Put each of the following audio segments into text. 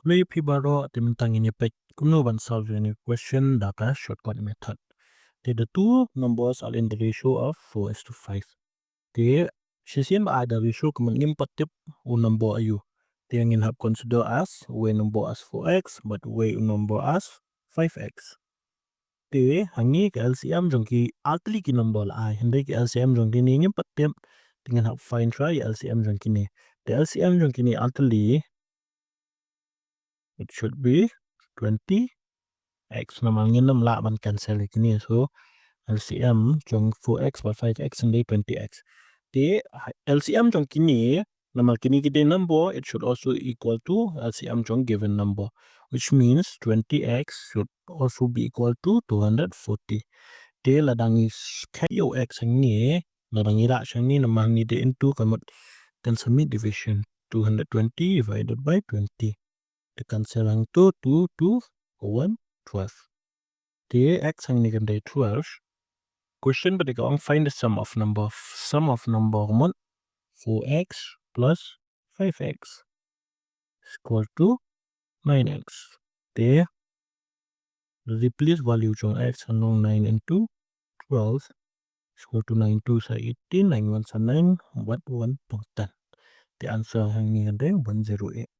Kulay pibaro at imintang inipek kuno ban solve any question daka shortcut method. The two numbers are in the ratio of 4:5. The sisian ba ada ratio kuman impat tip o number ayu. The angin have consider as way number as 4x but way number as 5x. The hangi ke LCM jongki altli ki number la ai. Hindi ke LCM jongki ni impat tip dengan have find try LCM jongki ni. The LCM jongki ni altli it should be 20x. Namangin nam la man cancel ikini so LCM jong 4x but 5x and 20x. The LCM jong kini namal kini kita number it should also equal to LCM jong given number, which means 20x should also be equal to 240. The ladangi KOX ni ladangi la ni namangi de into kamut then submit division 220 divided by 20. The cancel ang 2 1 12. The x ang ni kan 12. Question but the find the sum of number. Sum of number 4x plus 5x is equal to 9x. There replace value of x along 9 into 12 is equal to 9 2 sa 18, 9 1 sa 9, 1 1 10. The answer hanging there 108.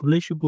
Relation